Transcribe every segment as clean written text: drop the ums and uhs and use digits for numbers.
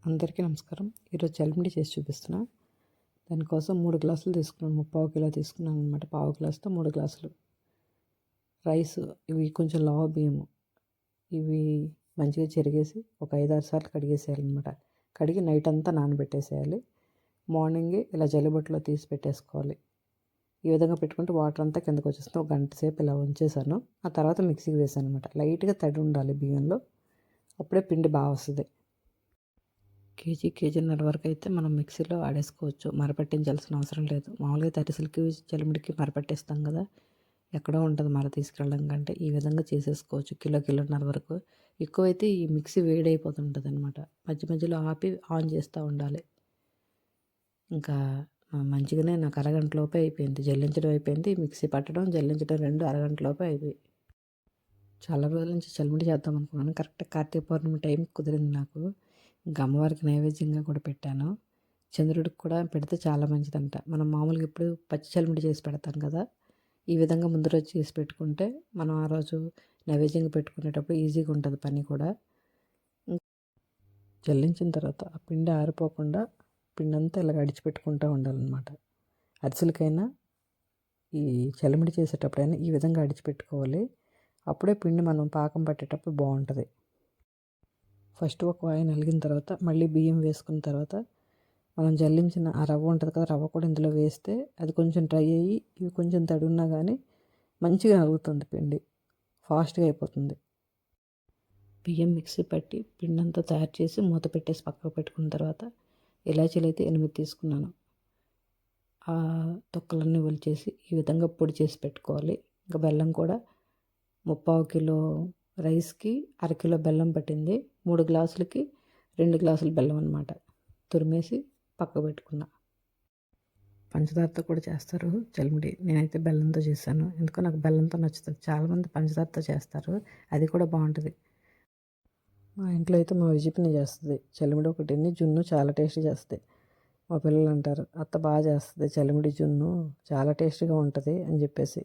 అందరికీ నమస్కారం. ఈరోజు చలిమిడి చేసి చూపిస్తున్నా. దానికోసం 3 గ్లాసులు తీసుకున్నాను. ముప్పావు కిలో తీసుకున్నాను అనమాట. పావు గ్లాసుతో 3 గ్లాసులు రైస్. ఇవి కొంచెం లావు బియ్యము. ఇవి మంచిగా చెరిగేసి ఒక 5-6 సార్లు కడిగేసేయాలన్నమాట. కడిగి నైట్ అంతా నానబెట్టేసేయాలి. మార్నింగే ఇలా జల్లిబొట్టలో తీసి పెట్టేసుకోవాలి. ఈ విధంగా పెట్టుకుంటే వాటర్ అంతా కిందకు వచ్చేస్తుంది. ఒక గంట సేపు ఇలా ఉంచేసాను. ఆ తర్వాత మిక్సీకి వేసాను అనమాట. లైట్గా తడి ఉండాలి బియ్యంలో, అప్పుడే పిండి బాగా వస్తుంది. కేజీన్నర వరకు అయితే మనం మిక్సీలో ఆడేసుకోవచ్చు. మరపట్టించాల్సిన అవసరం లేదు. మామూలుగా అరిసెలకి చలిమిడికి మరపట్టేస్తాం కదా, ఎక్కడో ఉంటుంది మర తీసుకెళ్ళడం కంటే. ఈ విధంగా చేసేసుకోవచ్చు. కిలోన్నర వరకు. ఎక్కువైతే ఈ మిక్సీ వేడైపోతుంటుంది అనమాట. మధ్య మధ్యలో ఆపి ఆన్ చేస్తూ ఉండాలి. ఇంకా మంచిగానే నాకు అరగంటలోపే అయిపోయింది. జల్లించడం అయిపోయింది, మిక్సీ పట్టడం, జల్లించడం 2 అరగంటలోపే అయిపోయి. చాలా రోజుల నుంచి చలిమిడి చేద్దాం అనుకున్నాను. కరెక్ట్గా కార్తీక పౌర్ణమి టైం కుదిరింది నాకు. ఇంకా అమ్మవారికి నైవేద్యంగా కూడా పెట్టాను. చంద్రుడికి కూడా పెడితే చాలా మంచిదంట. మనం మామూలుగా ఇప్పుడు పచ్చి చలిమిడి చేసి పెడతాం కదా, ఈ విధంగా ముందు రోజు చేసి పెట్టుకుంటే మనం ఆ రోజు నైవేద్యంగా పెట్టుకునేటప్పుడు ఈజీగా ఉంటుంది పని కూడా. జల్లించిన తర్వాత ఆ పిండి ఆరిపోకుండా పిండి అంతా ఇలా అడిచిపెట్టుకుంటూ ఉండాలన్నమాట. అరిసెలకైనా ఈ చలిమిడి చేసేటప్పుడైనా ఈ విధంగా అడిచిపెట్టుకోవాలి. అప్పుడే పిండి మనం పాకం పట్టేటప్పుడు బాగుంటుంది. ఫస్ట్ ఒక ఆయిల్ నలిగిన తర్వాత మళ్ళీ బియ్యం వేసుకున్న తర్వాత మనం జల్లించిన ఆ రవ్వ ఉంటుంది కదా, రవ్వ కూడా ఇందులో వేస్తే అది కొంచెం డ్రై అయ్యి ఇవి కొంచెం తడి ఉన్నా కానీ మంచిగా నలుగుతుంది పిండి. ఫాస్ట్గా అయిపోతుంది. బియ్యం మిక్సీ పట్టి పిండి అంతా తయారు చేసి మూత పెట్టేసి పక్కకు పెట్టుకున్న తర్వాత ఇలాచీలు అయితే 8 తీసుకున్నాను. ఆ తొక్కలన్నీ ఒలిచేసి ఈ విధంగా పొడి చేసి పెట్టుకోవాలి. ఇంకా బెల్లం కూడా ముప్పావు కిలో రైస్కి అరకిలో బెల్లం పట్టింది. 3 గ్లాసులకి 2 గ్లాసులు బెల్లం అనమాట. తురిమేసి పక్క పెట్టుకున్నా. పంచదారతో కూడా చేస్తారు చలిమిడి. నేనైతే బెల్లంతో చేశాను. ఎందుకో నాకు బెల్లంతో నచ్చుతుంది. చాలామంది పంచదారతో చేస్తారు, అది కూడా బాగుంటుంది. మా ఇంట్లో అయితే మా విజిపిని చేస్తుంది చలిమిడి ఒకటిని. జున్ను చాలా టేస్టీ చేస్తుంది. మా పిల్లలు అంటారు, అత్త బాగా చేస్తుంది చలిమిడి, జున్ను చాలా టేస్టీగా ఉంటుంది అని చెప్పేసి.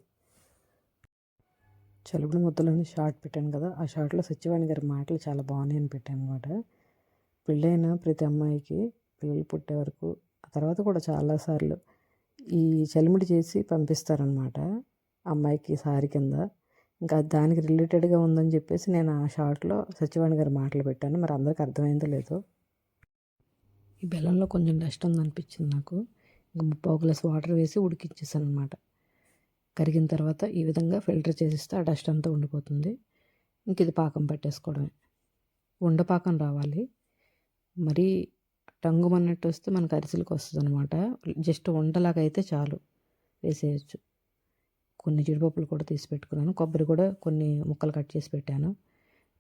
చలిమిడి ముద్దలని షార్ట్ పెట్టాను కదా, ఆ షార్ట్లో సత్యవాణి గారి మాటలు చాలా బాగున్నాయని పెట్టాను అనమాట. పెళ్ళైన ప్రతి అమ్మాయికి పిల్లలు పుట్టే వరకు, ఆ తర్వాత కూడా చాలాసార్లు ఈ చలిమిడి చేసి పంపిస్తారనమాట అమ్మాయికి సారి కింద. ఇంకా దానికి రిలేటెడ్గా ఉందని చెప్పేసి నేను ఆ షార్ట్లో సత్యవాణి గారి మాటలు పెట్టాను. మరి అందరికి అర్థమైందో లేదో. ఈ బెల్లంలో కొంచెం డస్ట్ ఉందనిపించింది నాకు. ఇంకా ముప్పావు గ్లాస్ వాటర్ వేసి ఉడికించేసాను అనమాట. కరిగిన తర్వాత ఈ విధంగా ఫిల్టర్ చేసిస్తే ఆ డస్ట్ అంతా ఉండిపోతుంది. ఇంక ఇది పాకం పెట్టేసుకోవడమే. ఉండపాకం రావాలి. మరీ టంగుమన్నట్టు వస్తే మనకు అరిసెలకు వస్తుంది అనమాట. జస్ట్ ఉండలాగా అయితే చాలు, వేసేయచ్చు. కొన్ని జీడిపప్పులు కూడా తీసి పెట్టుకున్నాను. కొబ్బరి కూడా కొన్ని ముక్కలు కట్ చేసి పెట్టాను.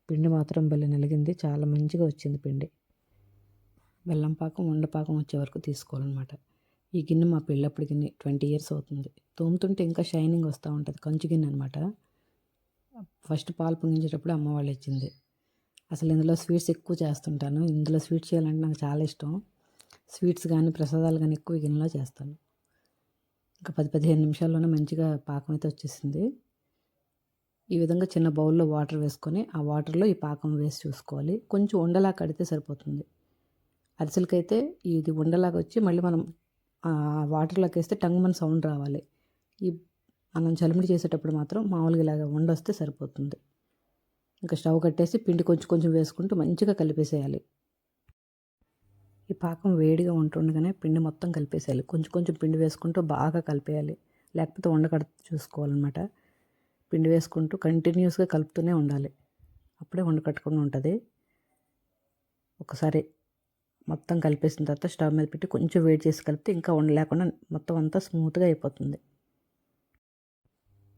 పిండి మాత్రం భలే నలిగింది. చాలా మంచిగా వచ్చింది పిండి. బెల్లం పాకం ఉండపాకం వచ్చే వరకు తీసుకోవాలన్నమాట. ఈ గిన్నె మా పెళ్ళప్పుడు గిన్నె 20 ఇయర్స్ అవుతుంది. తోముతుంటే ఇంకా షైనింగ్ వస్తూ ఉంటుంది. కంచు గిన్నె అనమాట. ఫస్ట్ పాలు పొంగించేటప్పుడు అమ్మ వాళ్ళు ఇచ్చింది. అసలు ఇందులో స్వీట్స్ ఎక్కువ చేస్తుంటాను. ఇందులో స్వీట్స్ చేయాలంటే నాకు చాలా ఇష్టం. స్వీట్స్ కానీ ప్రసాదాలు కానీ ఎక్కువ గిన్నెలో చేస్తాను. ఇంకా 10-15 నిమిషాల్లోనే మంచిగా పాకం అయితే వచ్చేసింది. ఈ విధంగా చిన్న బౌల్లో వాటర్ వేసుకొని ఆ వాటర్లో ఈ పాకం వేసి చూసుకోవాలి. కొంచెం ఉండలా కడితే సరిపోతుంది. అరిసెలకైతే ఇది ఉండలాగా వచ్చి మళ్ళీ మనం వాటర్లోకి వేస్తే టంగుమని సౌండ్ రావాలి. ఈ మనం చలిమిడి చేసేటప్పుడు మాత్రం మామూలుగా ఇలాగ ఉండొస్తే సరిపోతుంది. ఇంకా స్టవ్ కట్టేసి పిండి కొంచెం కొంచెం వేసుకుంటూ మంచిగా కలిపేసేయాలి. ఈ పాకం వేడిగా ఉంటుండగానే పిండి మొత్తం కలిపేసేయాలి. కొంచెం కొంచెం పిండి వేసుకుంటూ బాగా కలిపేయాలి, లేకపోతే ఉండకడ చూసుకోవాలన్నమాట. పిండి వేసుకుంటూ కంటిన్యూస్గా కలుపుతూనే ఉండాలి, అప్పుడే ఉండకట్టకుండా ఉంటుంది. ఒకసారి మొత్తం కలిపేసిన తర్వాత స్టవ్ మీద పెట్టి కొంచెం వేడి చేసి కలిపితే ఇంకా ఉండలేకుండా మొత్తం అంతా స్మూత్గా అయిపోతుంది.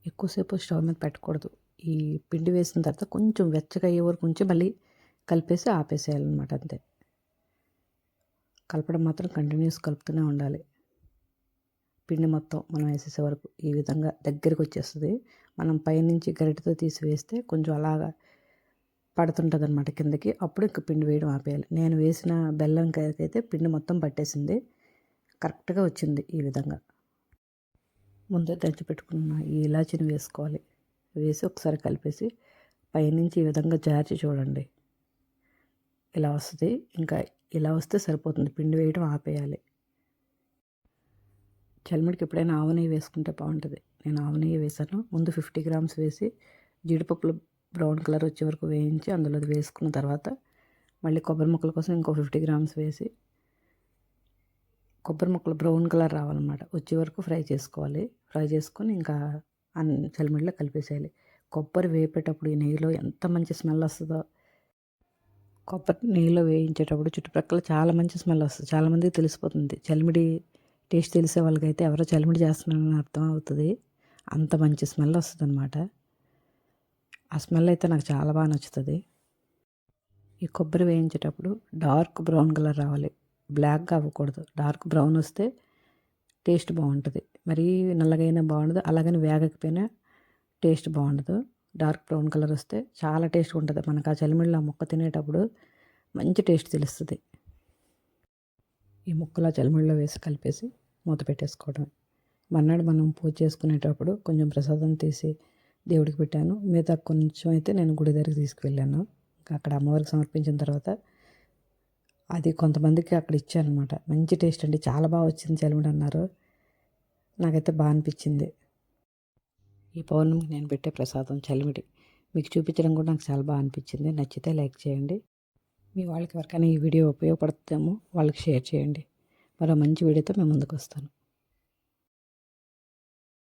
ఎక్కువసేపు స్టవ్ మీద పెట్టకూడదు. ఈ పిండి వేసిన తర్వాత కొంచెం వెచ్చగా అయ్యే వరకు ఉంచి మళ్ళీ కలిపేసి ఆపేసేయాలన్నమాట. అంతే. కలపడం మాత్రం కంటిన్యూస్ కలుపుతూనే ఉండాలి. పిండి మొత్తం మనం వేసేసే వరకు ఈ విధంగా దగ్గరికి వచ్చేస్తుంది. మనం పైనుంచి గరిటెతో తీసి వేస్తే కొంచెం అలాగా పడుతుంటుంది అనమాట కిందకి. అప్పుడు ఇంక పిండి వేయడం ఆపేయాలి. నేను వేసిన బెల్లం అయితే పిండి మొత్తం పట్టేసింది. కరెక్ట్గా వచ్చింది. ఈ విధంగా ముందే దంచి పెట్టుకున్న ఈ ఇలాచీని వేసుకోవాలి. వేసి ఒకసారి కలిపేసి పైనుంచి ఈ విధంగా జార్చి చూడండి. ఇలా వస్తుంది. ఇంకా ఇలా వస్తే సరిపోతుంది, పిండి వేయడం ఆపేయాలి. చలిమిడికి ఎప్పుడైనా ఆవు నెయ్యి వేసుకుంటే బాగుంటుంది. నేను ఆవు నెయ్యి వేసాను. ముందు 50 గ్రామ్స్ వేసి జీడిపప్పులు బ్రౌన్ కలర్ వచ్చే వరకు వేయించి అందులో వేసుకున్న తర్వాత మళ్ళీ కొబ్బరి ముక్కల కోసం ఇంకో 50 గ్రామ్స్ వేసి కొబ్బరి ముక్కలు బ్రౌన్ కలర్ రావాలన్నమాట, వచ్చే వరకు ఫ్రై చేసుకోవాలి. ఫ్రై చేసుకొని ఇంకా చలిమిడిలో కలిపేసేయాలి. కొబ్బరి వేపేటప్పుడు ఈ నెయ్యిలో ఎంత మంచి స్మెల్ వస్తుందో. కొబ్బరి నెయ్యిలో వేయించేటప్పుడు చుట్టుప్రక్కల చాలా మంచి స్మెల్ వస్తుంది. చాలామందికి తెలిసిపోతుంది. చలిమిడి టేస్ట్ తెలిసే వాళ్ళకైతే ఎవరో చలిమిడి చేస్తున్నారని అర్థం అవుతుంది. అంత మంచి స్మెల్ వస్తుంది అనమాట. ఆ స్మెల్ అయితే నాకు చాలా బాగా నచ్చుతుంది. ఈ కొబ్బరి వేయించేటప్పుడు డార్క్ బ్రౌన్ కలర్ రావాలి, బ్లాక్గా అవ్వకూడదు. డార్క్ బ్రౌన్ వస్తే టేస్ట్ బాగుంటుంది. మరీ నల్లగైనా బాగుండదు, అలాగని వేగకపోయినా టేస్ట్ బాగుండదు. డార్క్ బ్రౌన్ కలర్ వస్తే చాలా టేస్ట్గా ఉంటుంది. మనకు ఆ చలిమిడిలో ముక్క తినేటప్పుడు మంచి టేస్ట్ తెలుస్తుంది. ఈ ముక్కలు ఆ చలిమిడిలో వేసి కలిపేసి మూత పెట్టేసుకోవడం. మర్నాడు మనం పూజ చేసుకునేటప్పుడు కొంచెం ప్రసాదం తీసి దేవుడికి పెట్టాను. మిగతా కొంచెం అయితే నేను గుడి దగ్గరికి తీసుకువెళ్ళాను. అక్కడ అమ్మవారికి సమర్పించిన తర్వాత అది కొంతమందికి అక్కడ ఇచ్చానమాట. మంచి టేస్ట్ అండి, చాలా బాగా వచ్చింది చలిమిడి అన్నారు. నాకైతే బాగా అనిపించింది. ఈ పౌర్ణమికి నేను పెట్టే ప్రసాదం చలిమిడి మీకు చూపించడం కూడా నాకు చాలా బాగా అనిపించింది. నచ్చితే లైక్ చేయండి. మీ వాళ్ళకి ఎవరికైనా ఈ వీడియో ఉపయోగపడుతుందేమో వాళ్ళకి షేర్ చేయండి. మరో మంచి వీడియోతో మేము ముందుకు వస్తాను.